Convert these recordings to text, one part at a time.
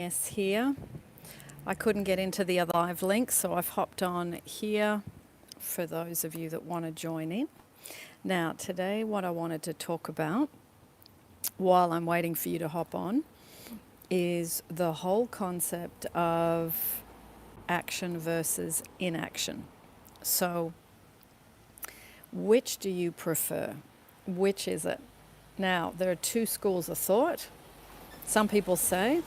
Agnes here. I couldn't get into the other live link, so I've hopped on here for those of you that want to join in. Now, today, what I wanted to talk about while I'm waiting for you to hop on is the whole concept of action versus inaction. So, which do you prefer? Which is it? Now, there are two schools of thought. Some people say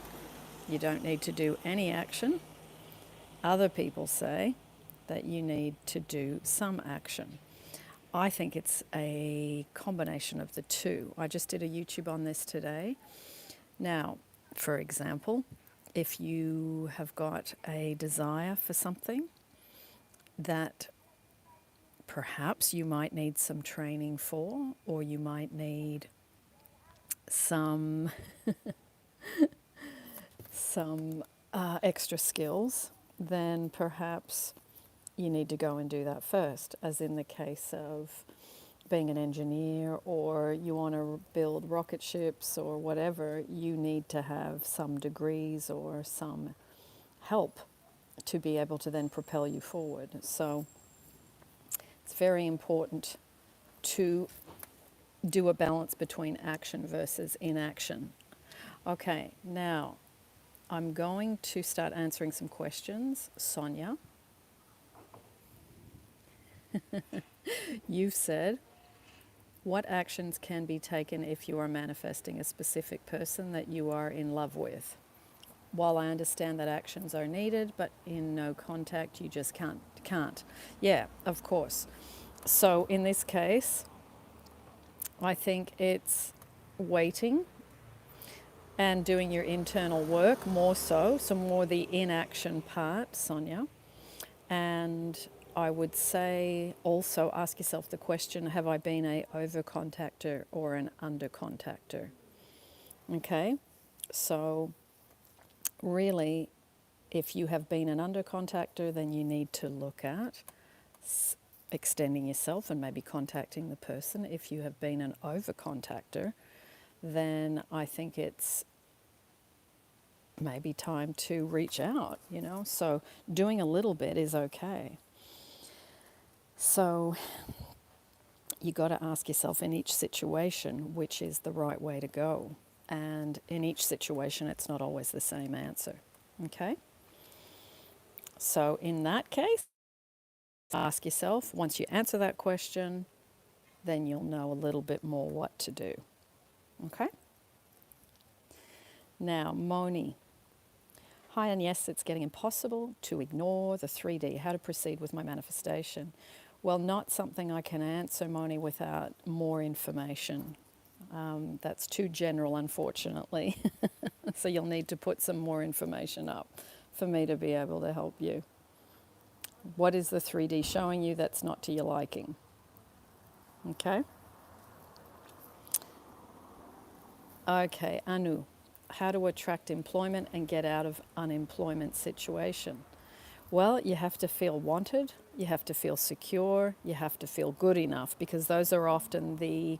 you don't need to do any action. Other people say that you need to do some action. I think it's a combination of the two. I just did a YouTube on this today. Now, for example, if you have got a desire for something that perhaps you might need some training for, or you might need some extra skills, then perhaps you need to go and do that first, as in the case of being an engineer, or you want to build rocket ships or whatever. You need to have some degrees or some help to be able to then propel you forward. So it's very important to do a balance between action versus inaction. Okay, now I'm going to start answering some questions. Sonia, you've said, what actions can be taken if you are manifesting a specific person that you are in love with? While I understand that actions are needed, but in no contact, you just can't. Yeah, of course. So in this case, I think it's waiting and doing your internal work more so more the inaction part, Sonia. And I would say also ask yourself the question, have I been a over contactor or an under contactor? Okay, so really, if you have been an under contactor, then you need to look at extending yourself and maybe contacting the person. If you have been an over contactor, then I think it's maybe time to reach out, So doing a little bit is okay. So you got to ask yourself in each situation which is the right way to go. And in each situation, it's not always the same answer. Okay? So in that case, ask yourself, once you answer that question, then you'll know a little bit more what to do. Okay? Now, Moni. Hi, and yes, it's getting impossible to ignore the 3D. How to proceed with my manifestation? Well, not something I can answer, Moni, without more information. That's too general, unfortunately. So you'll need to put some more information up for me to be able to help you. What is the 3D showing you that's not to your liking? Okay? Okay, Anu. How to attract employment and get out of unemployment situation? Well, you have to feel wanted, you have to feel secure, you have to feel good enough, because those are often the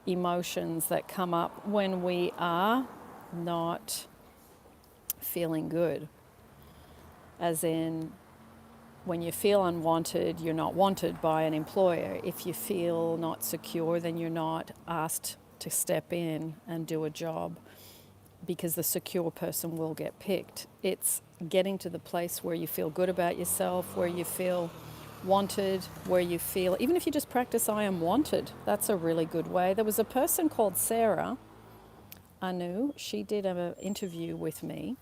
emotions that come up when we are not feeling good. As in, when you feel unwanted, you're not wanted by an employer. If you feel not secure, then you're not asked to step in and do a job, because the secure person will get picked. It's getting to the place where you feel good about yourself, where you feel wanted, where you feel, even if you just practice I am wanted, that's a really good way. There was a person called Sarah Anu. She did an interview with me,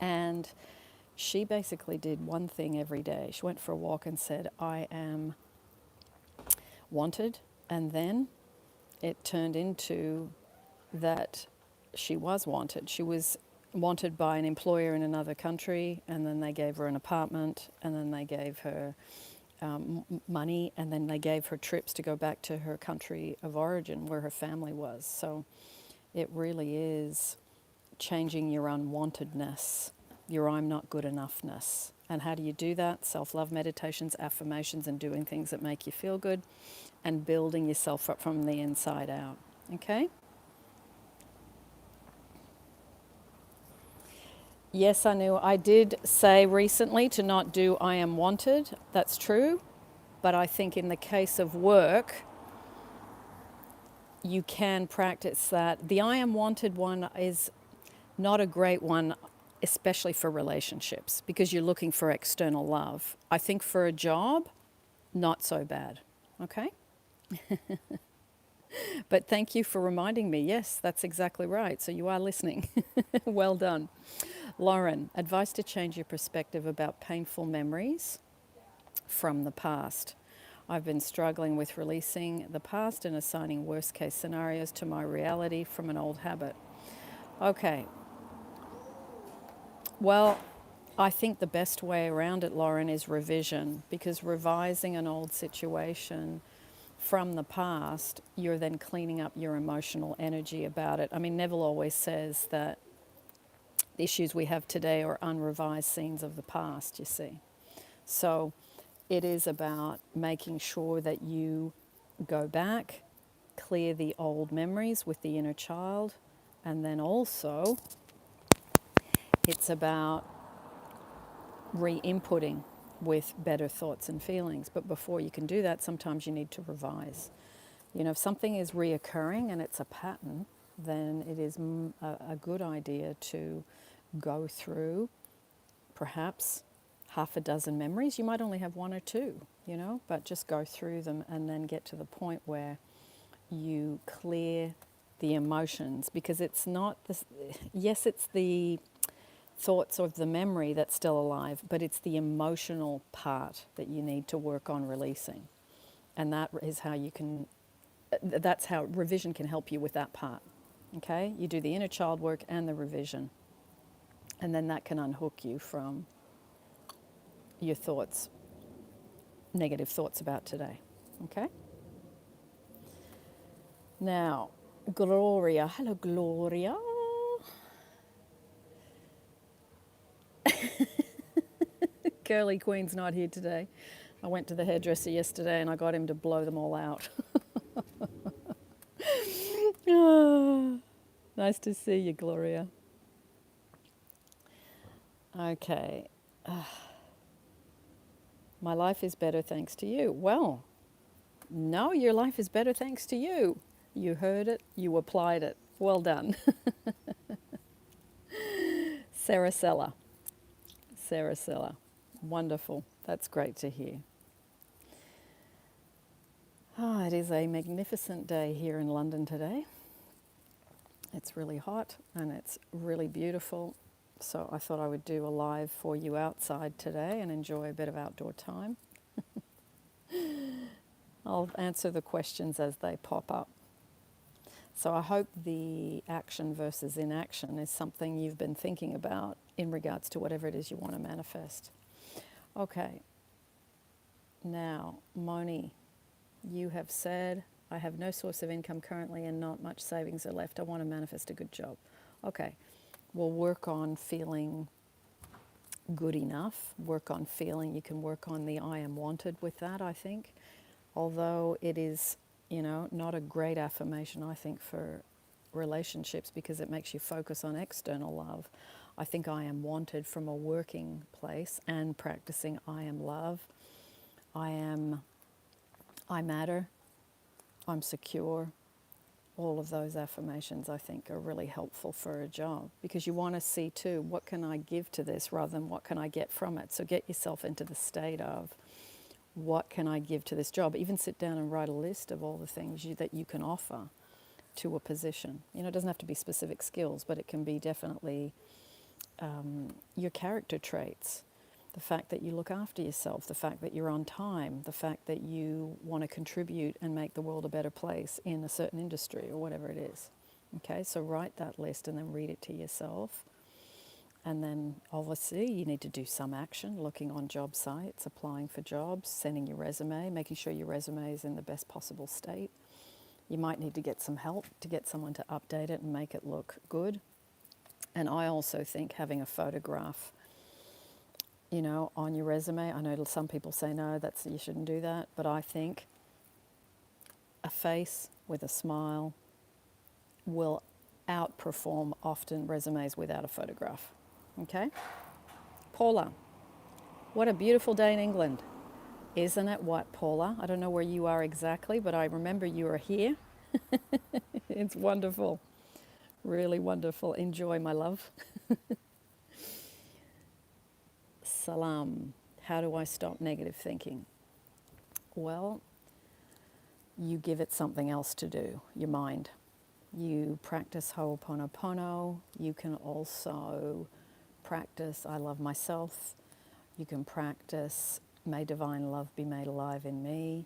and she basically did one thing every day. She went for a walk and said, I am wanted, and then it turned into that she was wanted. She was wanted by an employer in another country, and then they gave her an apartment, and then they gave her money, and then they gave her trips to go back to her country of origin where her family was. So it really is changing your unwantedness, your I'm not good enoughness. And how do you do that? Self-love meditations, affirmations, and doing things that make you feel good, and building yourself up from the inside out. Okay? Yes, I knew. I did say recently to not do I am wanted. That's true. But I think in the case of work, you can practice that. The I am wanted one is not a great one, especially for relationships, because you're looking for external love. I think for a job, not so bad. Okay? But thank you for reminding me. Yes, that's exactly right. So you are listening. Well done. Lauren, advice to change your perspective about painful memories from the past. I've been struggling with releasing the past and assigning worst case scenarios to my reality from an old habit. Okay, well, I think the best way around it, Lauren, is revision, because revising an old situation from the past, you're then cleaning up your emotional energy about it. I mean, Neville always says that the issues we have today are unrevised scenes of the past, you see. So it is about making sure that you go back, clear the old memories with the inner child, and then also it's about re-inputting with better thoughts and feelings. But before you can do that, sometimes you need to revise. You know, if something is reoccurring and it's a pattern, then it is a good idea to go through perhaps half a dozen memories. You might only have one or two, you know, but just go through them and then get to the point where you clear the emotions, because it's not this, yes, it's the thoughts of the memory that's still alive, but it's the emotional part that you need to work on releasing. And that is how you can, that's how revision can help you with that part. Okay? You do the inner child work and the revision. And then that can unhook you from your thoughts, negative thoughts about today. Okay? Now, Gloria. Hello, Gloria. Curly Queen's not here today. I went to the hairdresser yesterday and I got him to blow them all out. Nice to see you, Gloria. Okay. My life is better thanks to you. Well, no, your life is better thanks to you. You heard it, you applied it. Well done. Saracella. Saracella. Wonderful. That's great to hear. Oh, it is a magnificent day here in London today. It's really hot and it's really beautiful. So I thought I would do a live for you outside today and enjoy a bit of outdoor time. I'll answer the questions as they pop up. So I hope the action versus inaction is something you've been thinking about in regards to whatever it is you want to manifest. Okay. Now, Moni, you have said, I have no source of income currently and not much savings are left. I want to manifest a good job. Okay. We'll work on feeling good enough. Work on feeling, you can work on the I am wanted with that, I think. Although it is, you know, not a great affirmation, I think, for relationships, because it makes you focus on external love. I think I am wanted from a working place and practicing I am love. I matter. I'm secure. All of those affirmations, I think, are really helpful for a job, because you want to see too, what can I give to this rather than what can I get from it. So get yourself into the state of, what can I give to this job? Even sit down and write a list of all the things that you can offer to a position. You know, it doesn't have to be specific skills, but it can be definitely your character traits. The fact that you look after yourself, the fact that you're on time, the fact that you want to contribute and make the world a better place in a certain industry or whatever it is. Okay, so write that list and then read it to yourself. And then obviously you need to do some action, looking on job sites, applying for jobs, sending your resume, making sure your resume is in the best possible state. You might need to get some help to get someone to update it and make it look good. And I also think having a photograph, you know, on your resume, I know some people say no, you shouldn't do that, but I think a face with a smile will outperform often resumes without a photograph. Okay? Paula, what a beautiful day in England. Isn't it what, Paula? I don't know where you are exactly, but I remember you are here. It's wonderful. Really wonderful. Enjoy, my love. Salam. How do I stop negative thinking? Well, you give it something else to do, your mind. You practice Ho'oponopono. You can also practice I love myself. You can practice may divine love be made alive in me.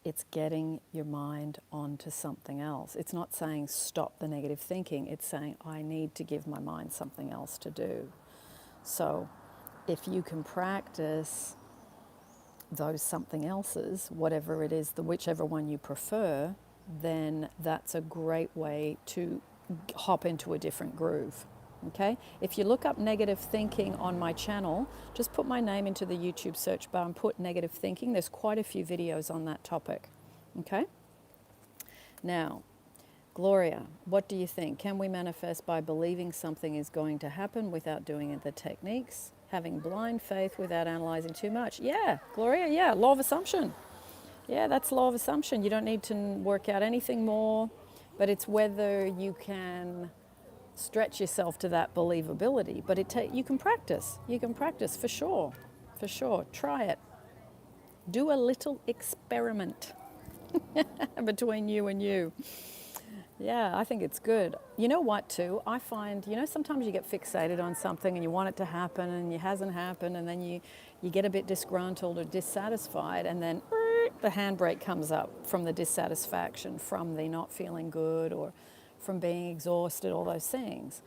It's getting your mind onto something else. It's not saying stop the negative thinking. It's saying I need to give my mind something else to do. So if you can practice those something else's, whatever it is, whichever one you prefer, then that's a great way to hop into a different groove. Okay? If you look up negative thinking on my channel, just put my name into the YouTube search bar and put negative thinking. There's quite a few videos on that topic. Okay? Now, Gloria, what do you think? Can we manifest by believing something is going to happen without doing the techniques? Having blind faith without analyzing too much? Yeah, Gloria, yeah, law of assumption. Yeah, that's law of assumption. You don't need to work out anything more, but it's whether you can stretch yourself to that believability. But you can practice. You can practice for sure. For sure. Try it. Do a little experiment between you and you. Yeah, I think it's good. You know what, too? I find, sometimes you get fixated on something and you want it to happen and it hasn't happened, and then you get a bit disgruntled or dissatisfied, and then the handbrake comes up from the dissatisfaction, from the not feeling good, or from being exhausted, all those things.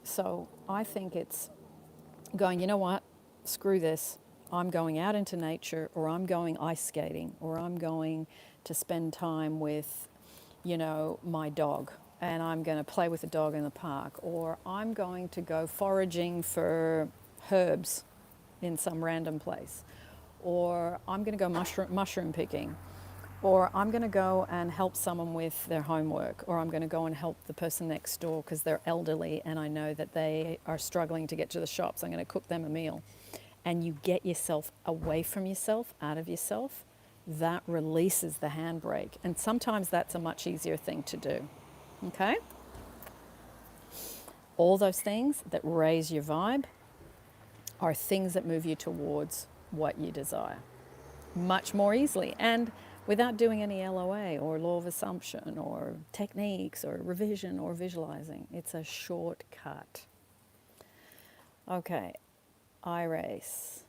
So I think it's going, you know what? Screw this. I'm going out into nature, or I'm going ice skating, or I'm going to spend time with my dog, and I'm going to play with the dog in the park, or I'm going to go foraging for herbs in some random place, or I'm going to go mushroom picking, or I'm going to go and help someone with their homework, or I'm going to go and help the person next door because they're elderly and I know that they are struggling to get to the shops. I'm going to cook them a meal. And you get yourself away from yourself, out of yourself. That releases the handbrake. And sometimes that's a much easier thing to do. Okay? All those things that raise your vibe are things that move you towards what you desire much more easily, and without doing any LOA or law of assumption or techniques or revision or visualizing. It's a shortcut. Okay, Iris.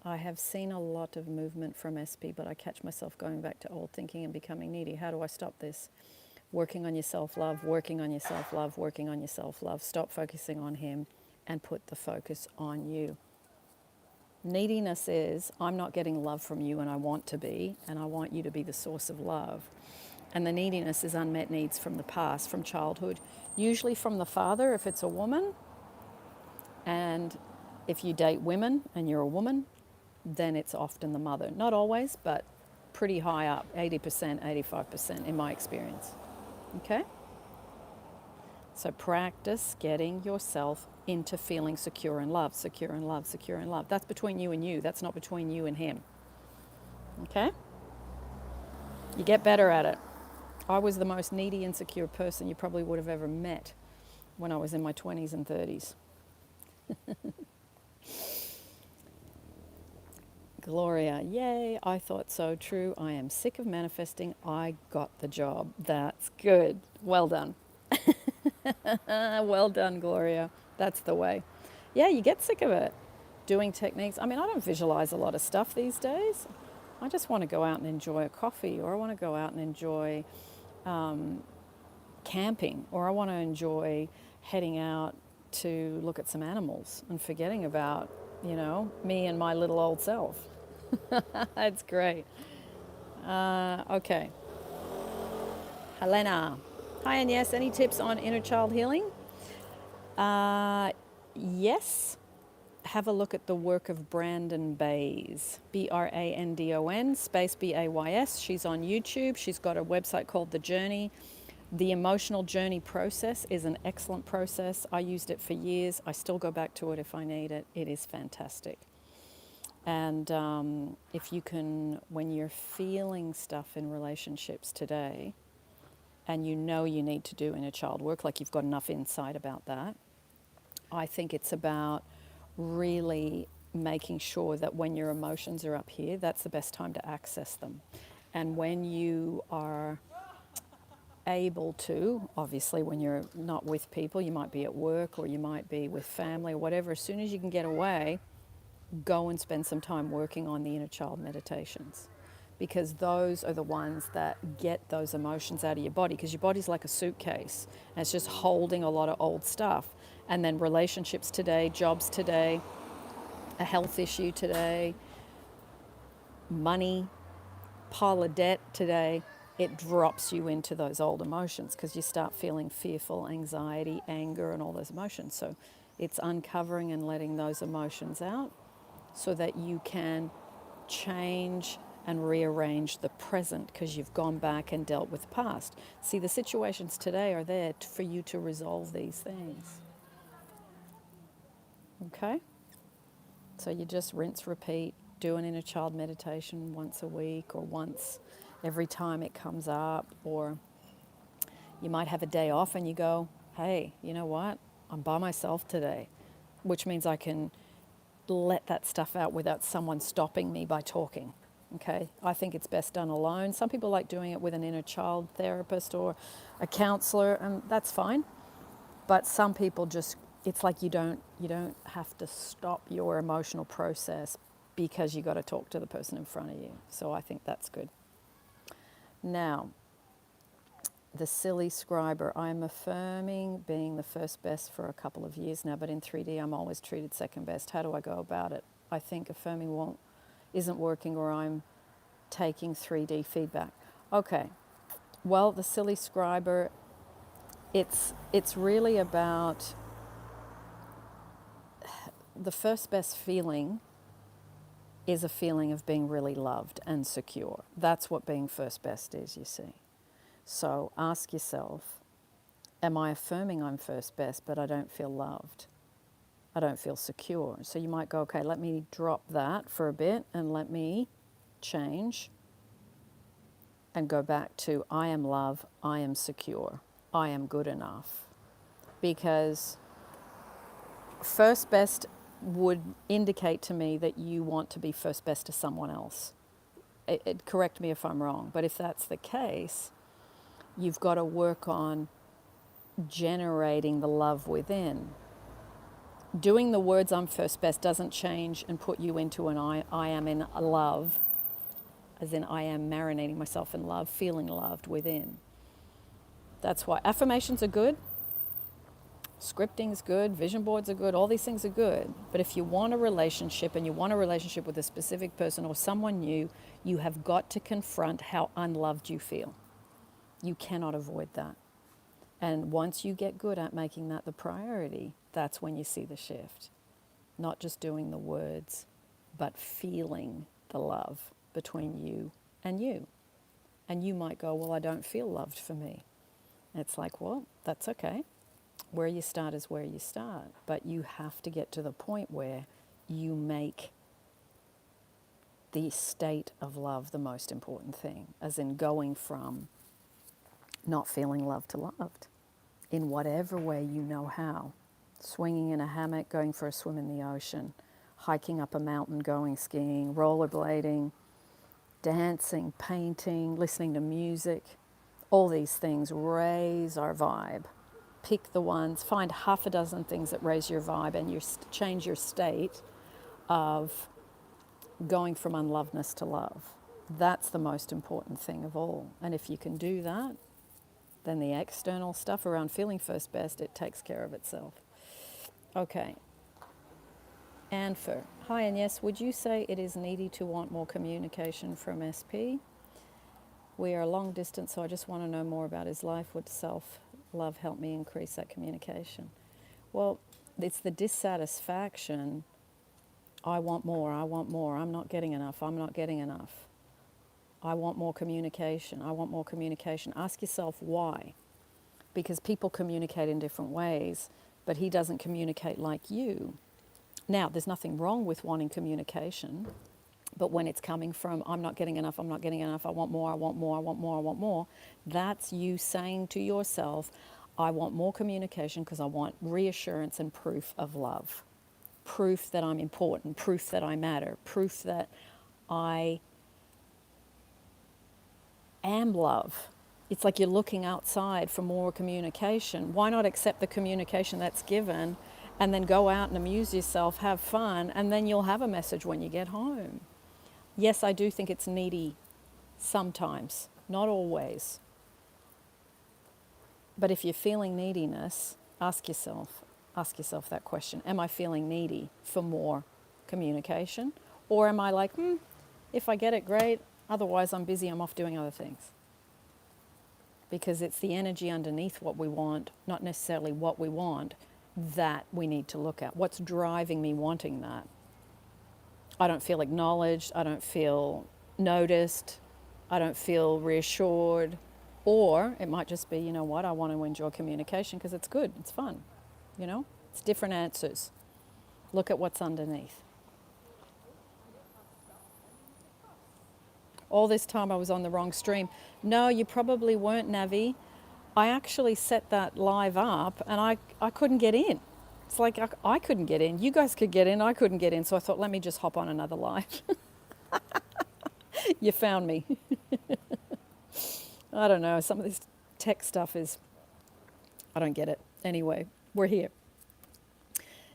I have seen a lot of movement from SP, but I catch myself going back to old thinking and becoming needy. How do I stop this? Working on your self-love, working on your self-love, working on your self-love. Stop focusing on him and put the focus on you. Neediness is, I'm not getting love from you and I want to be, and I want you to be the source of love. And the neediness is unmet needs from the past, from childhood, usually from the father if it's a woman. And if you date women and you're a woman, then it's often the mother. Not always, but pretty high up, 80%, 85% in my experience. Okay? So practice getting yourself into feeling secure in love, secure in love, secure in love. That's between you and you. That's not between you and him. Okay? You get better at it. I was the most needy, insecure person you probably would have ever met when I was in my 20s and 30s. Gloria, yay, I thought so, true. I am sick of manifesting. I got the job. That's good. Well done. Well done, Gloria. That's the way. Yeah, you get sick of it. Doing techniques. I mean, I don't visualize a lot of stuff these days. I just want to go out and enjoy a coffee, or I want to go out and enjoy camping, or I want to enjoy heading out to look at some animals and forgetting about, me and my little old self. That's great. Okay. Helena. Hi, Agnes. Any tips on inner child healing? Yes. Have a look at the work of Brandon Bays. Brandon space Bays. She's on YouTube. She's got a website called The Journey. The emotional journey process is an excellent process. I used it for years. I still go back to it if I need it. It is fantastic. And if you can, when you're feeling stuff in relationships today, and you know you need to do inner child work, like you've got enough insight about that, I think it's about really making sure that when your emotions are up here, that's the best time to access them. And when you are able to, obviously when you're not with people, you might be at work or you might be with family or whatever, as soon as you can get away, go and spend some time working on the inner child meditations, because those are the ones that get those emotions out of your body, because your body's like a suitcase and it's just holding a lot of old stuff. And then relationships today, jobs today, a health issue today, money, pile of debt today, it drops you into those old emotions because you start feeling fearful, anxiety, anger, and all those emotions. So it's uncovering and letting those emotions out so that you can change and rearrange the present, because you've gone back and dealt with the past. See, the situations today are there for you to resolve these things. Okay? So you just rinse, repeat, do an inner child meditation once a week or once every time it comes up. Or you might have a day off and you go, hey, you know what? I'm by myself today, which means I can let that stuff out without someone stopping me by talking. Okay, I think it's best done alone. Some people like doing it with an inner child therapist or a counselor, and that's fine. But some people just, it's like you don't have to stop your emotional process because you got to talk to the person in front of you. So I think that's good. Now, the silly scriber. I'm affirming being the first best for a couple of years now, but in 3D I'm always treated second best. How do I go about it? I think affirming isn't working, or I'm taking 3D feedback. Okay, well, the silly scriber, it's really about the first best feeling is a feeling of being really loved and secure. That's what being first best is, you see. So ask yourself, am I affirming I'm first best, but I don't feel loved? I don't feel secure. So you might go, okay, let me drop that for a bit and let me change and go back to I am love, I am secure, I am good enough. Because first best would indicate to me that you want to be first best to someone else. Correct me if I'm wrong, but if that's the case, you've got to work on generating the love within. Doing the words I'm first best doesn't change and put you into an I am in love, as in I am marinating myself in love, feeling loved within. That's why affirmations are good, scripting's good, vision boards are good, all these things are good. But if you want a relationship and you want a relationship with a specific person or someone new, you have got to confront how unloved you feel. You cannot avoid that. And once you get good at making that the priority, that's when you see the shift. Not just doing the words, but feeling the love between you and you. And you might go, well, I don't feel loved for me. And it's like, well, that's okay. Where you start is where you start. But you have to get to the point where you make the state of love the most important thing, as in going from not feeling loved to loved in whatever way you know how. Swinging in a hammock, going for a swim in the ocean, hiking up a mountain, going skiing, rollerblading, dancing, painting, listening to music. All these things raise our vibe. Pick the ones, find half a dozen things that raise your vibe, and you change your state of going from unlovedness to love. That's the most important thing of all. And if you can do that, then the external stuff around feeling first best, it takes care of itself. Okay. Anfer. Hi, Agnes. Would you say it is needy to want more communication from SP? We are long distance, so I just want to know more about his life. Would self-love help me increase that communication? Well, it's the dissatisfaction. I want more, I'm not getting enough, I'm not getting enough. I want more communication, I want more communication. Ask yourself why. because people communicate in different ways, but he doesn't communicate like you. Now, there's nothing wrong with wanting communication, but when it's coming from, I'm not getting enough, I'm not getting enough, I want more, I want more, I want more, I want more, that's you saying to yourself, I want more communication because I want reassurance and proof of love. Proof that I'm important, proof that I matter, proof that I am love. It's like you're looking outside for more communication. Why not accept the communication that's given and then go out and amuse yourself, have fun, and then you'll have a message when you get home? Yes, I do think it's needy sometimes, not always. But if you're feeling neediness, ask yourself that question. Am I feeling needy for more communication? Or am I like, if I get it, great. Otherwise, I'm busy, I'm off doing other things. Because it's the energy underneath what we want, not necessarily what we want, that we need to look at. What's driving me wanting that? I don't feel acknowledged, I don't feel noticed, I don't feel reassured. Or it might just be, you know what, I want to enjoy communication because it's good, it's fun. You know, it's different answers. Look at what's underneath. All this time I was on the wrong stream. No, you probably weren't, Navi. I actually set that live up and I couldn't get in. It's like I couldn't get in. You guys could get in, I couldn't get in. So I thought, let me just hop on another live. You found me. I don't know. Some of this tech stuff is, I don't get it. Anyway, we're here.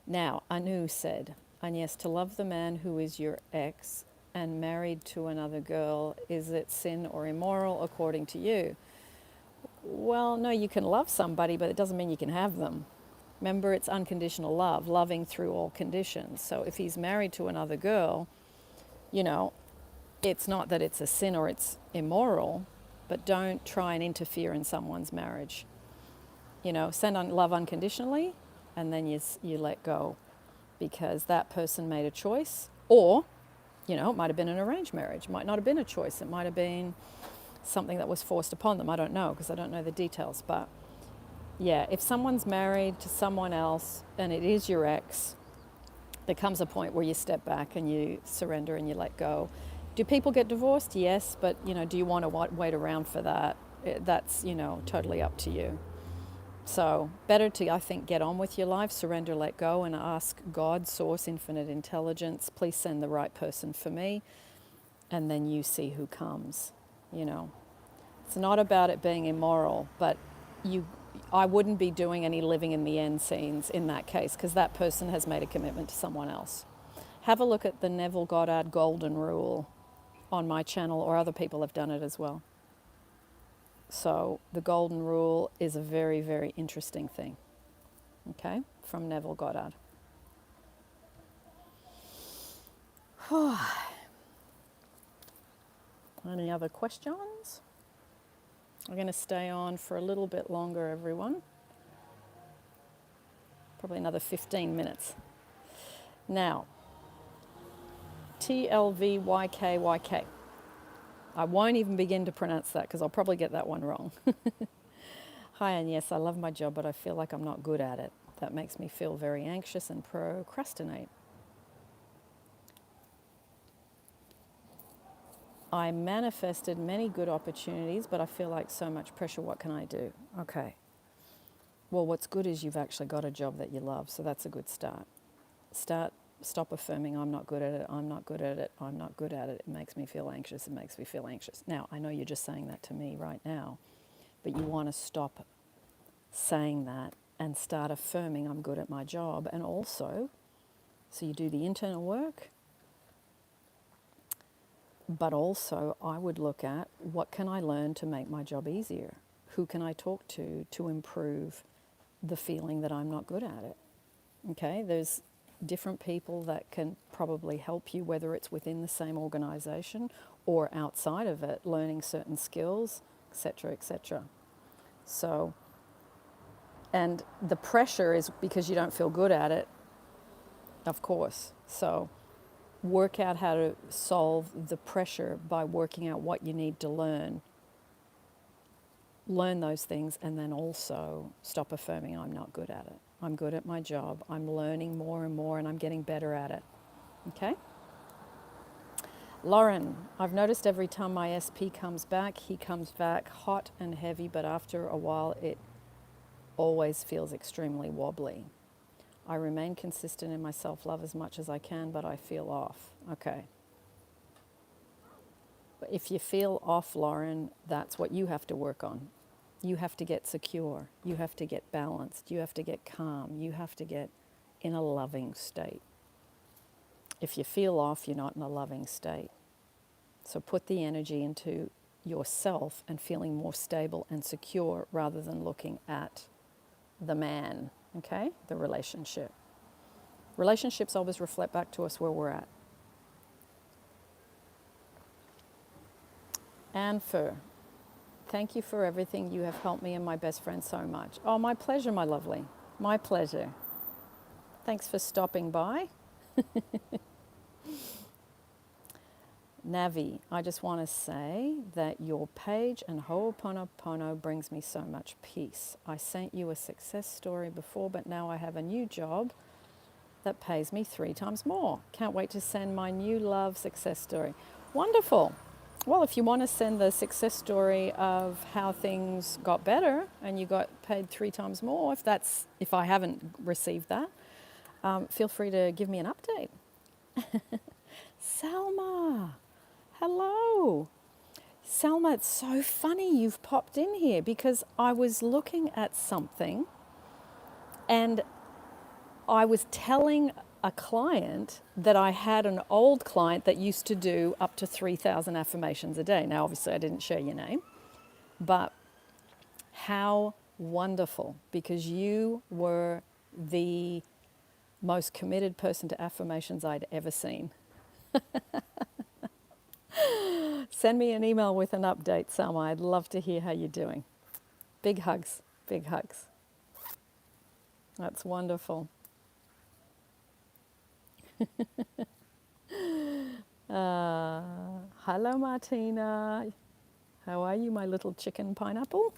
Now, Anu said, Agnes, to love the man who is your ex and married to another girl, is it sin or immoral according to you? Well, no, you can love somebody, but it doesn't mean you can have them. Remember, it's unconditional love, loving through all conditions. So if he's married to another girl, you know, it's not that it's a sin or it's immoral, but don't try and interfere in someone's marriage. You know, send on love unconditionally, and then you let go, because that person made a choice. Or, you know, it might have been an arranged marriage, might not have been a choice, it might have been something that was forced upon them. I don't know, because I don't know the details. But yeah, if someone's married to someone else and it is your ex, there comes a point where you step back and you surrender and you let go. Do people get divorced? Yes, but you know, do you want to wait around for that? That's, you know, totally up to you. So better to, I think, get on with your life, surrender, let go, and ask God, Source, Infinite Intelligence, please send the right person for me, and then you see who comes, you know. It's not about it being immoral, but I wouldn't be doing any living in the end scenes in that case, because that person has made a commitment to someone else. Have a look at the Neville Goddard Golden Rule on my channel, or other people have done it as well. So the Golden Rule is a very, very interesting thing, okay, from Neville Goddard. Any other questions? I'm going to stay on for a little bit longer, everyone. Probably another 15 minutes. Now, TLVYKYK. I won't even begin to pronounce that because I'll probably get that one wrong. Hi, and yes, I love my job, but I feel like I'm not good at it. That makes me feel very anxious and procrastinate. I manifested many good opportunities, but I feel like so much pressure. What can I do? Okay. Well, what's good is you've actually got a job that you love, so that's a good start. Stop affirming, I'm not good at it, I'm not good at it, I'm not good at it. It makes me feel anxious, it makes me feel anxious. Now, I know you're just saying that to me right now, but you want to stop saying that and start affirming I'm good at my job. And also, so you do the internal work, but also I would look at what can I learn to make my job easier? Who can I talk to improve the feeling that I'm not good at it? Okay, there's different people that can probably help you, whether it's within the same organization or outside of it, learning certain skills, etc., etc. So, and the pressure is because you don't feel good at it, of course. So work out how to solve the pressure by working out what you need to learn learn those things and then also stop affirming I'm not good at it. I'm good at my job. I'm learning more and more and I'm getting better at it. Okay? Lauren, I've noticed every time my SP comes back, he comes back hot and heavy, but after a while it always feels extremely wobbly. I remain consistent in my self-love as much as I can, but I feel off. Okay. If you feel off, Lauren, that's what you have to work on. You have to get secure. You have to get balanced. You have to get calm. You have to get in a loving state. If you feel off, you're not in a loving state. So put the energy into yourself and feeling more stable and secure rather than looking at the man, okay? The relationship. Relationships always reflect back to us where we're at. And thank you for everything. You have helped me and my best friend so much. Oh, my pleasure, my lovely. My pleasure. Thanks for stopping by. Navi, I just want to say that your page and Ho'oponopono brings me so much peace. I sent you a success story before, but now I have a new job that pays me 3 times more. Can't wait to send my new love success story. Wonderful. Well, if you want to send the success story of how things got better and you got paid 3 times more, if I haven't received that, feel free to give me an update. Selma, hello. Selma, it's so funny you've popped in here because I was looking at something and I was telling a client that I had an old client that used to do up to 3,000 affirmations a day. Now, obviously, I didn't share your name, but how wonderful, because you were the most committed person to affirmations I'd ever seen. Send me an email with an update, Selma. I'd love to hear how you're doing. Big hugs, big hugs. That's wonderful. Hello, Martina. How are you, my little chicken pineapple?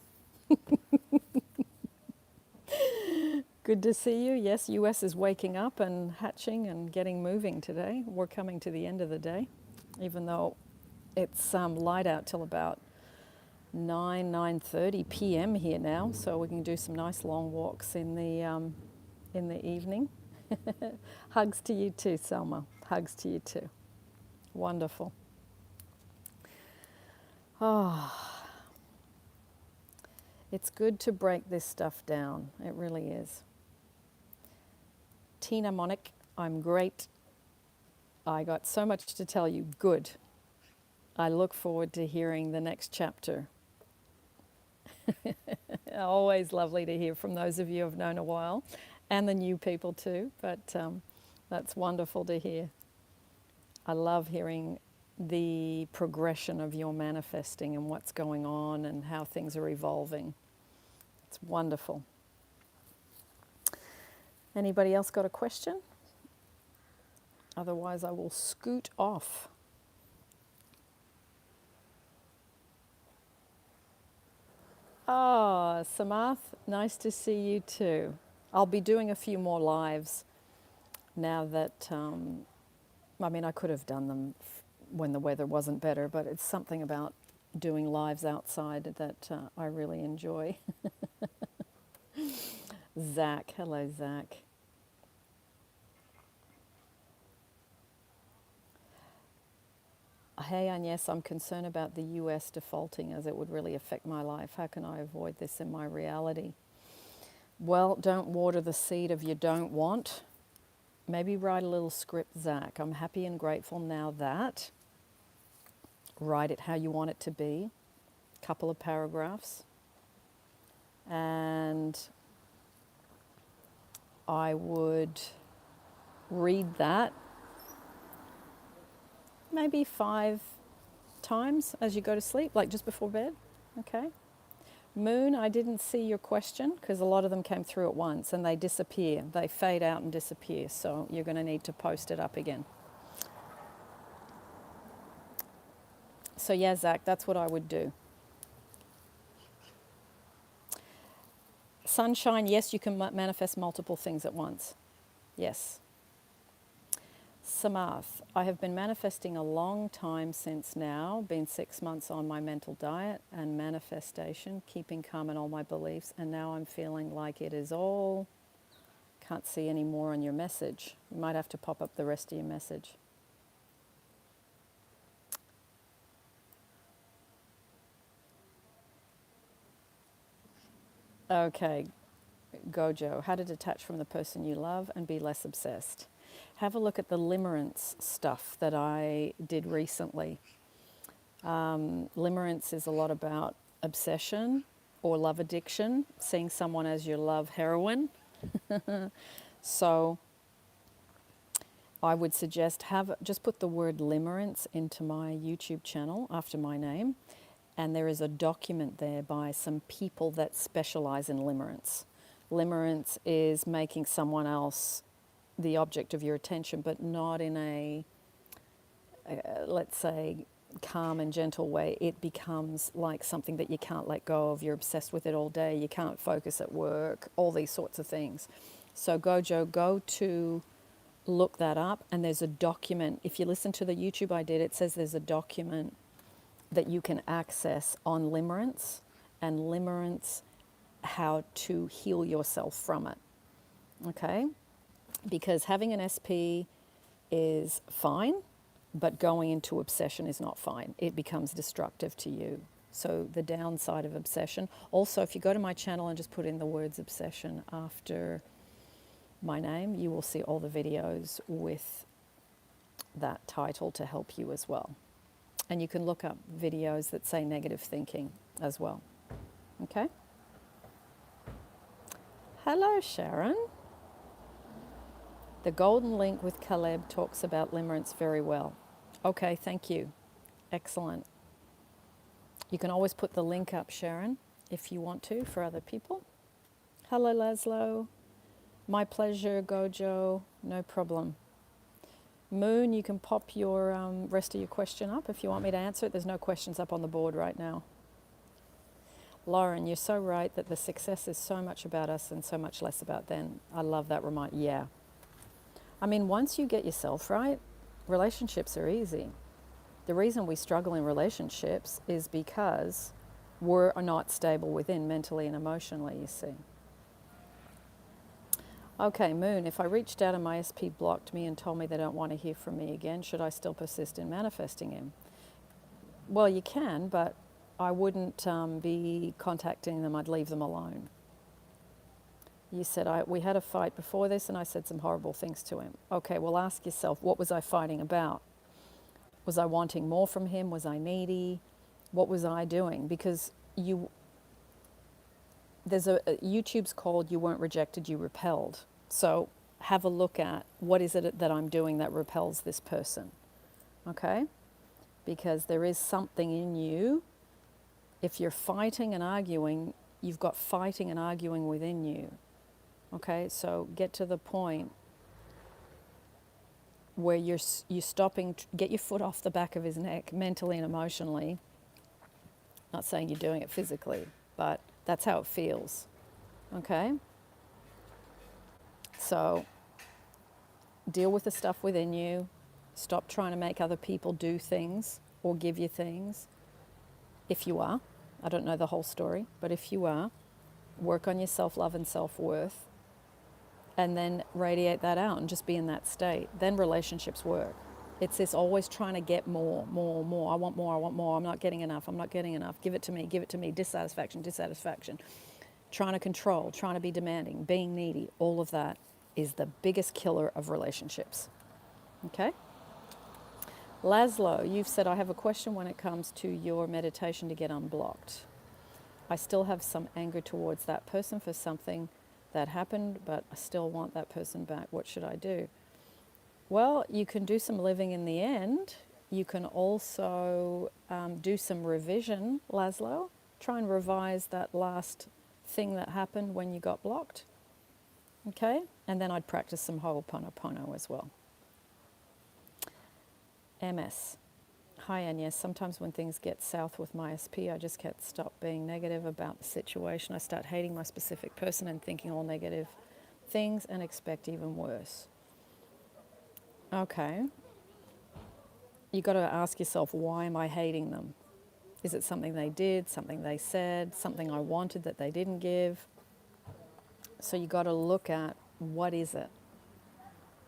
Good to see you. Yes, US is waking up and hatching and getting moving today. We're coming to the end of the day, even though it's light out till about 9:30 p.m. here now, so we can do some nice long walks in the evening. Hugs to you too, Selma. Hugs to you too. Wonderful. Oh, it's good to break this stuff down. It really is. Tina Monic, I'm great. I got so much to tell you. Good. I look forward to hearing the next chapter. Always lovely to hear from those of you who've known a while, and the new people too, but that's wonderful to hear. I love hearing the progression of your manifesting and what's going on and how things are evolving. It's wonderful. Anybody else got a question? Otherwise, I will scoot off. Ah, Samath, nice to see you too. I'll be doing a few more lives now that, I could have done them when the weather wasn't better, but it's something about doing lives outside that I really enjoy. Zach, hello Zach. Hey Agnes, I'm concerned about the US defaulting as it would really affect my life. How can I avoid this in my reality? Well, don't water the seed of you don't want. Maybe write a little script, Zach. I'm happy and grateful now that. Write it how you want it to be. Couple of paragraphs. And I would read that maybe 5 times as you go to sleep, like just before bed. Okay. Moon, I didn't see your question because a lot of them came through at once and they disappear. They fade out and disappear. So you're going to need to post it up again. So yeah, Zach, that's what I would do. Sunshine, yes, you can manifest multiple things at once. Yes. Samath, I have been manifesting a long time since now, been 6 months on my mental diet and manifestation, keeping calm in all my beliefs, and now I'm feeling like it is all. Can't see any more on your message. You might have to pop up the rest of your message. Okay, Gojo, how to detach from the person you love and be less obsessed. Have a look at the limerence stuff that I did recently. Limerence is a lot about obsession or love addiction, seeing someone as your love heroine. So I would suggest just put the word limerence into my YouTube channel after my name, and there is a document there by some people that specialize in limerence. Limerence is making someone else the object of your attention, but not in a, let's say, calm and gentle way. It becomes like something that you can't let go of. You're obsessed with it all day. You can't focus at work, all these sorts of things. So Gojo, go to look that up, and there's a document. If you listen to the YouTube I did, it says there's a document that you can access on limerence, and limerence, how to heal yourself from it. Okay? Because having an SP is fine, but going into obsession is not fine. It becomes destructive to you. So the downside of obsession. Also, if you go to my channel and just put in the words obsession after my name, you will see all the videos with that title to help you as well. And you can look up videos that say negative thinking as well. Okay? Hello, Sharon. The Golden Link with Caleb talks about limerence very well. Okay, thank you. Excellent. You can always put the link up, Sharon, if you want to, for other people. Hello, Laszlo. My pleasure, Gojo. No problem. Moon, you can pop your rest of your question up if you want me to answer it. There's no questions up on the board right now. Lauren, you're so right that the success is so much about us and so much less about them. I love that reminder. Yeah. I mean, once you get yourself right, relationships are easy. The reason we struggle in relationships is because we're not stable within mentally and emotionally, you see. Okay, Moon, if I reached out and my SP blocked me and told me they don't want to hear from me again, should I still persist in manifesting him? Well, you can, but I wouldn't be contacting them. I'd leave them alone. You said, we had a fight before this and I said some horrible things to him. Okay, well, ask yourself, what was I fighting about? Was I wanting more from him? Was I needy? What was I doing? Because there's YouTube's called You Weren't Rejected, You Repelled. So have a look at what is it that I'm doing that repels this person, okay? Because there is something in you. If you're fighting and arguing, you've got fighting and arguing within you, okay? So get to the point where you're stopping, get your foot off the back of his neck mentally and emotionally. Not saying you're doing it physically, but that's how it feels, okay? So deal with the stuff within you. Stop trying to make other people do things or give you things. If you are, I don't know the whole story, but if you are, work on your self-love and self-worth, and then radiate that out and just be in that state. Then relationships work. It's this always trying to get more, more, more. I want more, I want more. I'm not getting enough, I'm not getting enough. Give it to me, give it to me. Dissatisfaction, dissatisfaction. Trying to control, trying to be demanding, being needy. All of that is the biggest killer of relationships. Okay? Laszlo, you've said, I have a question when it comes to your meditation to get unblocked. I still have some anger towards that person for something that happened, but I still want that person back. What should I do? Well, you can do some living in the end. You can also do some revision, Laszlo. Try and revise that last thing that happened when you got blocked. Okay? And then I'd practice some Ho'oponopono as well. MS. Hi, Agnes. Sometimes when things get south with my SP, I just can't stop being negative about the situation. I start hating my specific person and thinking all negative things and expect even worse. Okay. You got to ask yourself, why am I hating them? Is it something they did, something they said, something I wanted that they didn't give? So you got to look at, what is it?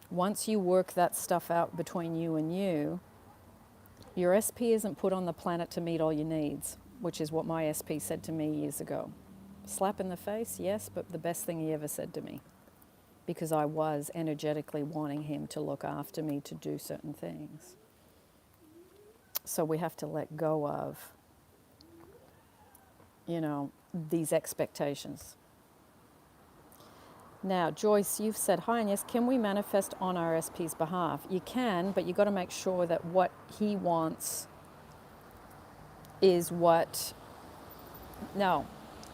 Once you work that stuff out between you and you, your SP isn't put on the planet to meet all your needs, which is what my SP said to me years ago. Slap in the face, yes, but the best thing he ever said to me, because I was energetically wanting him to look after me, to do certain things. So we have to let go of, these expectations. Now, Joyce, you've said, hi, and yes, can we manifest on our SP's behalf? You can, but you've got to make sure that what he wants is what, no,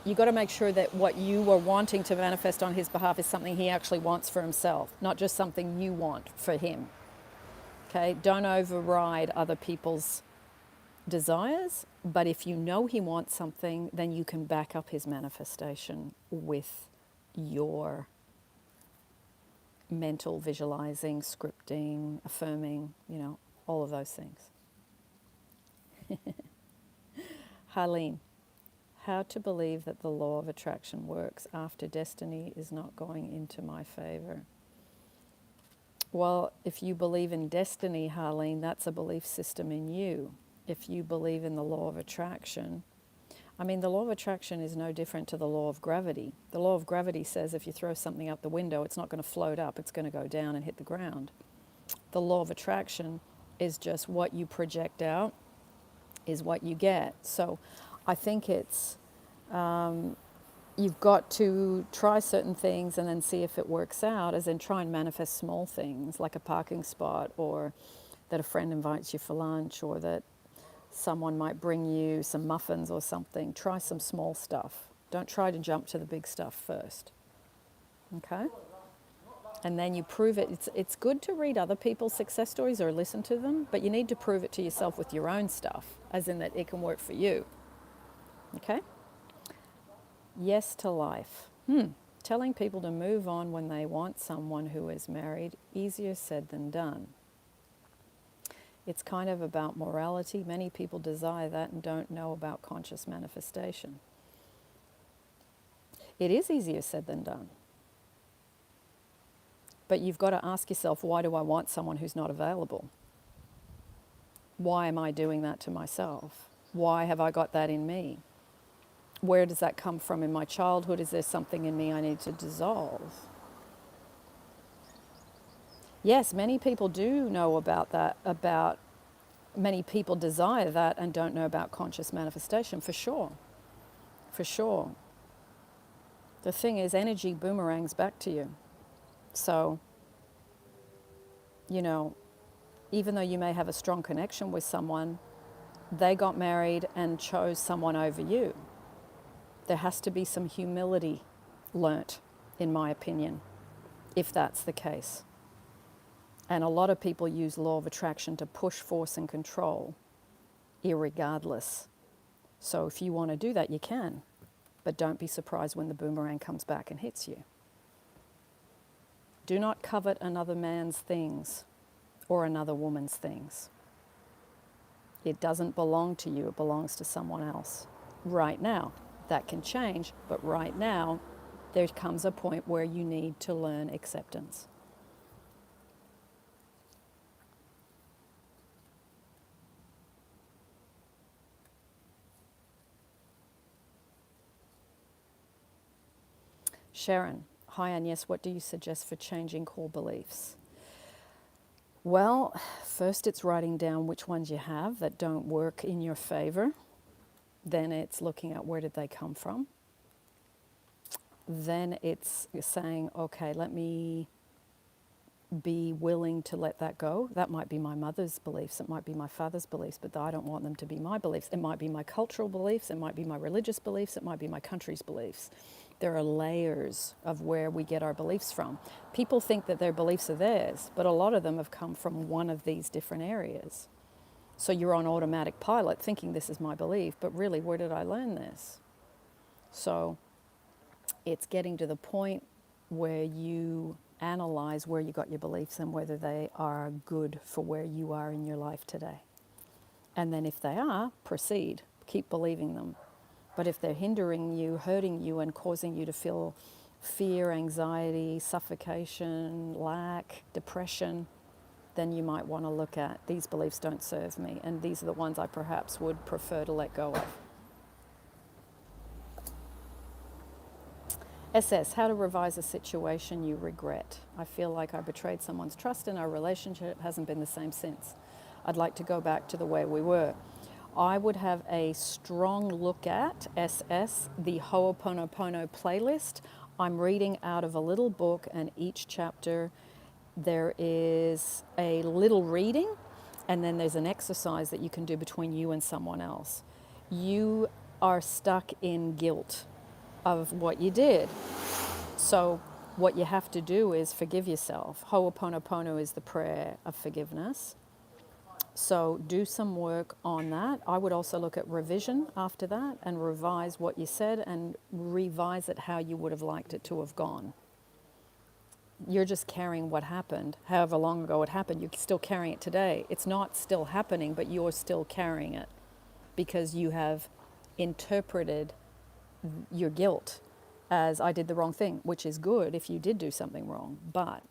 you've got to make sure that what you are wanting to manifest on his behalf is something he actually wants for himself, not just something you want for him. Okay? Don't override other people's desires, but if you know he wants something, then you can back up his manifestation with your mental visualizing, scripting, affirming, all of those things. Harleen, how to believe that the law of attraction works after destiny is not going into my favor? Well, if you believe in destiny, Harleen, that's a belief system in you. If you believe in the law of attraction, the law of attraction is no different to the law of gravity. The law of gravity says if you throw something out the window, it's not going to float up, it's going to go down and hit the ground. The law of attraction is just what you project out is what you get. So I think it's, you've got to try certain things and then see if it works out, as in try and manifest small things like a parking spot, or that a friend invites you for lunch, or that someone might bring you some muffins or something. Try some small stuff. Don't try to jump to the big stuff first. Okay? And then you prove it. It's good to read other people's success stories or listen to them, but you need to prove it to yourself with your own stuff, as in that it can work for you. Okay? Yes to life. Telling people to move on when they want someone who is married, easier said than done. It's kind of about morality. Many people desire that and don't know about conscious manifestation. It is easier said than done. But you've got to ask yourself, why do I want someone who's not available? Why am I doing that to myself? Why have I got that in me? Where does that come from in my childhood? Is there something in me I need to dissolve? Yes, many people do know about that, many people desire that and don't know about conscious manifestation, for sure. For sure. The thing is, energy boomerangs back to you. So, even though you may have a strong connection with someone, they got married and chose someone over you. There has to be some humility learnt, in my opinion, if that's the case. And a lot of people use law of attraction to push, force, and control, irregardless. So if you want to do that, you can. But don't be surprised when the boomerang comes back and hits you. Do not covet another man's things or another woman's things. It doesn't belong to you, it belongs to someone else. Right now, that can change, but right now, there comes a point where you need to learn acceptance. Sharon, hi, and yes, what do you suggest for changing core beliefs? Well, first it's writing down which ones you have that don't work in your favor. Then it's looking at where did they come from. Then it's saying, okay, let me be willing to let that go. That might be my mother's beliefs, it might be my father's beliefs, but I don't want them to be my beliefs. It might be my cultural beliefs, it might be my religious beliefs, it might be my country's beliefs. There are layers of where we get our beliefs from. People think that their beliefs are theirs, but a lot of them have come from one of these different areas. So you're on automatic pilot thinking this is my belief, but really, where did I learn this? So it's getting to the point where you analyze where you got your beliefs and whether they are good for where you are in your life today. And then if they are, proceed, keep believing them. But if they're hindering you, hurting you, and causing you to feel fear, anxiety, suffocation, lack, depression, then you might want to look at these beliefs don't serve me, and these are the ones I perhaps would prefer to let go of. SS, how to revise a situation you regret. I feel like I betrayed someone's trust and our relationship hasn't been the same since. I'd like to go back to the way we were. I would have a strong look at, SS, the Ho'oponopono playlist. I'm reading out of a little book, and each chapter there is a little reading, and then there's an exercise that you can do between you and someone else. You are stuck in guilt of what you did. So what you have to do is forgive yourself. Ho'oponopono is the prayer of forgiveness. So do some work on that. I would also look at revision after that and revise what you said and revise it how you would have liked it to have gone. You're just carrying what happened, however long ago it happened. You're still carrying it today. It's not still happening, but you're still carrying it because you have interpreted your guilt as I did the wrong thing, which is good if you did do something wrong, but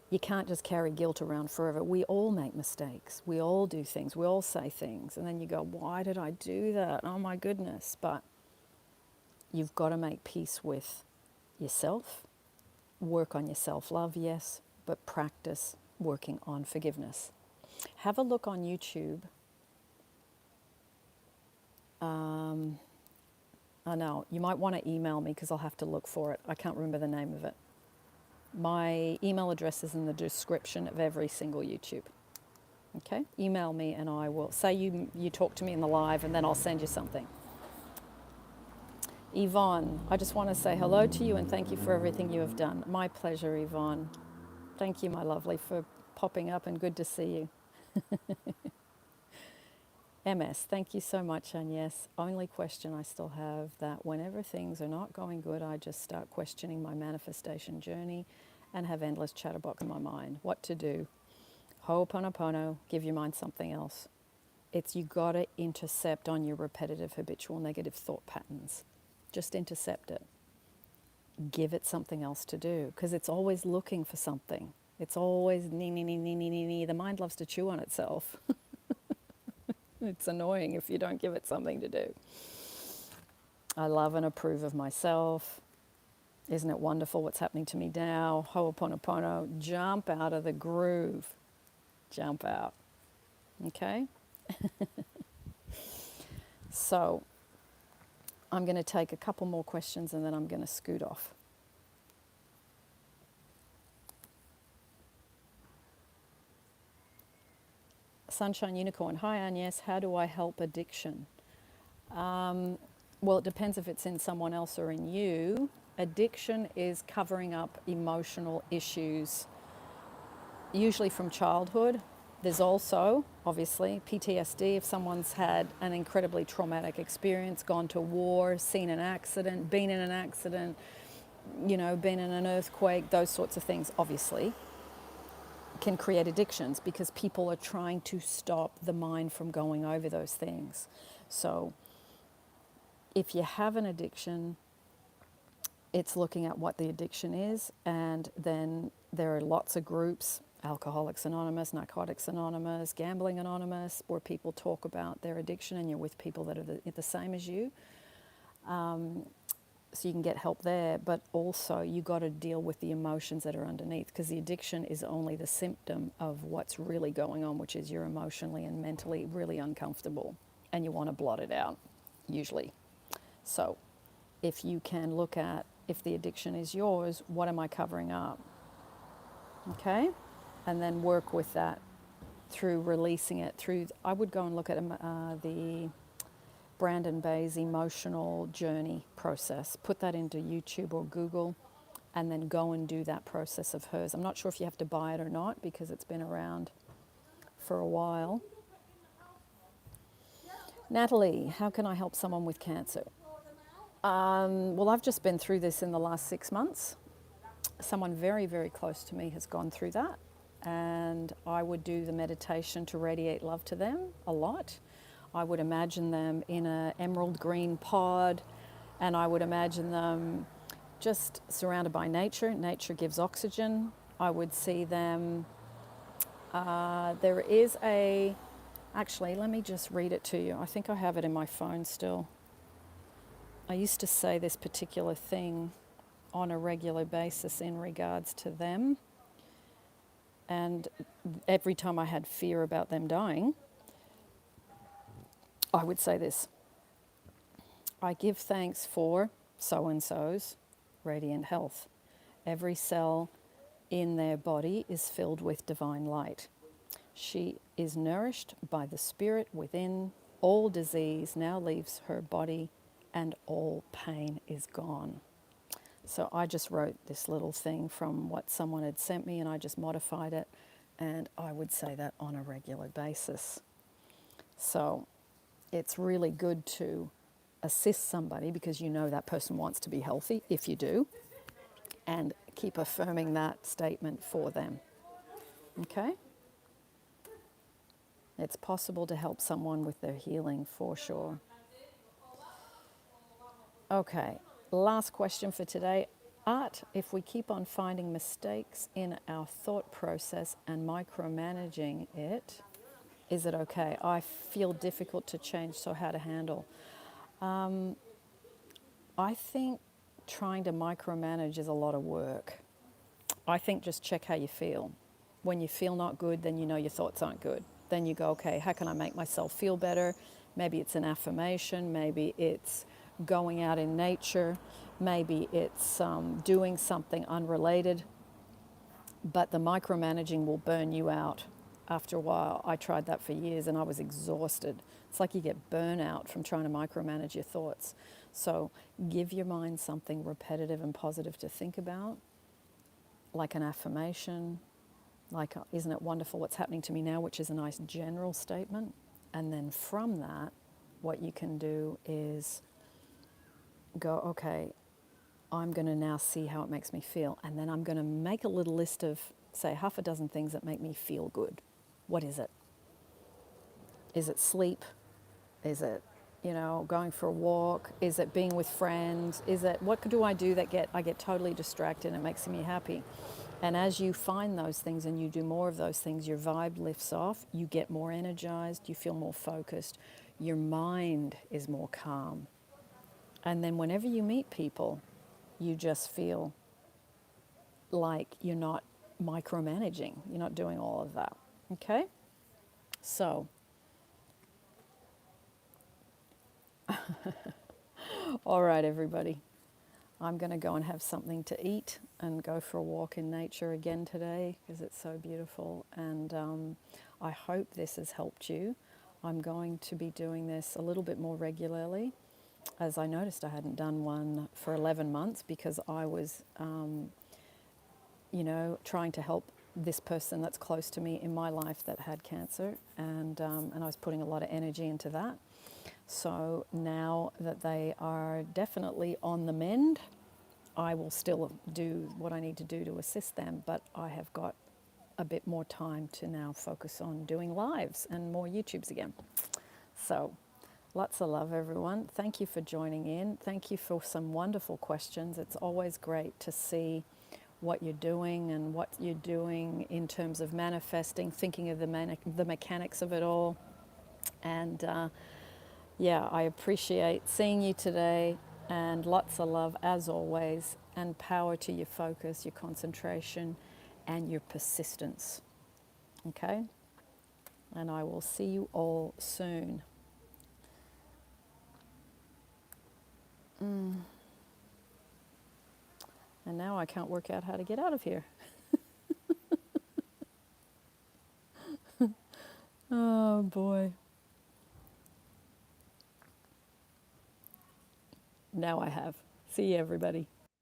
you can't just carry guilt around forever. We all make mistakes. We all do things. We all say things. And then you go, why did I do that? Oh my goodness. But you've got to make peace with yourself, work on your self-love, yes, but practice working on forgiveness. Have a look on YouTube. I know, you might want to email me because I'll have to look for it. I can't remember the name of it. My email address is in the description of every single YouTube. Okay? Email me and I will say you talk to me in the live and then I'll send you something. Yvonne, I just want to say hello to you and thank you for everything you have done. My pleasure, Yvonne. Thank you, my lovely, for popping up and good to see you. MS, thank you so much, Agnes. Only question I still have that whenever things are not going good, I just start questioning my manifestation journey and have endless chatterbox in my mind. What to do? Ho'oponopono, give your mind something else. It's you got to intercept on your repetitive habitual negative thought patterns. Just intercept it. Give it something else to do because it's always looking for something. It's always nee, nee, nee, nee, nee, nee, nee. The mind loves to chew on itself. It's annoying if you don't give it something to do. I love and approve of myself. Isn't it wonderful what's happening to me now? Ho'oponopono, jump out of the groove. Jump out. Okay? So, I'm going to take a couple more questions and then I'm going to scoot off. Sunshine Unicorn, hi Agnes, how do I help addiction? Well, it depends if it's in someone else or in you. Addiction is covering up emotional issues, usually from childhood. There's also, obviously, PTSD if someone's had an incredibly traumatic experience, gone to war, seen an accident, been in an accident, been in an earthquake, those sorts of things, obviously, can create addictions because people are trying to stop the mind from going over those things. So if you have an addiction, it's looking at what the addiction is, and then there are lots of groups, Alcoholics Anonymous, Narcotics Anonymous, Gambling Anonymous, where people talk about their addiction and you're with people that are the same as you. So you can get help there, but also you got to deal with the emotions that are underneath because the addiction is only the symptom of what's really going on, which is you're emotionally and mentally really uncomfortable and you want to blot it out, usually. So if you can look at if the addiction is yours, what am I covering up? Okay? And then work with that through releasing it through, I would go and look at the Brandon Bay's emotional journey process. Put that into YouTube or Google and then go and do that process of hers. I'm not sure if you have to buy it or not because it's been around for a while. Natalie, how can I help someone with cancer? Well, I've just been through this in the last 6 months. Someone very, very close to me has gone through that, and I would do the meditation to radiate love to them a lot. I would imagine them in an emerald green pod, and I would imagine them just surrounded by nature. Nature gives oxygen. I would see them. There is a, actually, let me just read it to you. I think I have it in my phone still. I used to say this particular thing on a regular basis in regards to them. And every time I had fear about them dying, I would say this: I give thanks for so-and-so's radiant health. Every cell in their body is filled with divine light. She is nourished by the spirit within. All disease now leaves her body and all pain is gone. So I just wrote this little thing from what someone had sent me, and I just modified it, and I would say that on a regular basis. So it's really good to assist somebody because you know that person wants to be healthy, if you do, and keep affirming that statement for them. Okay? It's possible to help someone with their healing for sure. Okay, last question for today. Art, if we keep on finding mistakes in our thought process and micromanaging it, is it okay? I feel difficult to change, so how to handle? I think trying to micromanage is a lot of work. I think just check how you feel. When you feel not good, then you know your thoughts aren't good. Then you go, okay, how can I make myself feel better? Maybe it's an affirmation, maybe it's going out in nature, maybe it's doing something unrelated, but the micromanaging will burn you out after a while. I tried that for years and I was exhausted. It's like you get burnout from trying to micromanage your thoughts. So give your mind something repetitive and positive to think about, like an affirmation, like, isn't it wonderful what's happening to me now, which is a nice general statement. And then from that, what you can do is go, okay, I'm going to now see how it makes me feel. And then I'm going to make a little list of, say, half a dozen things that make me feel good. What is it? Is it sleep? Is it, going for a walk? Is it being with friends? Is it, what do I do that I get totally distracted and it makes me happy? And as you find those things and you do more of those things, your vibe lifts off, you get more energized, you feel more focused, your mind is more calm. And then whenever you meet people, you just feel like you're not micromanaging, you're not doing all of that, okay? So, all right, everybody. I'm going to go and have something to eat and go for a walk in nature again today because it's so beautiful. And I hope this has helped you. I'm going to be doing this a little bit more regularly, as I noticed I hadn't done one for 11 months because I was, trying to help this person that's close to me in my life that had cancer. And I was putting a lot of energy into that. So now that they are definitely on the mend, I will still do what I need to do to assist them, but I have got a bit more time to now focus on doing lives and more YouTubes again. So lots of love, everyone. Thank you for joining in. Thank you for some wonderful questions. It's always great to see what you're doing and what you're doing in terms of manifesting, thinking of the mechanics of it all. And I appreciate seeing you today, and lots of love as always, and power to your focus, your concentration, and your persistence. Okay? And I will see you all soon. And now I can't work out how to get out of here. Oh boy. Now I have. See you, everybody.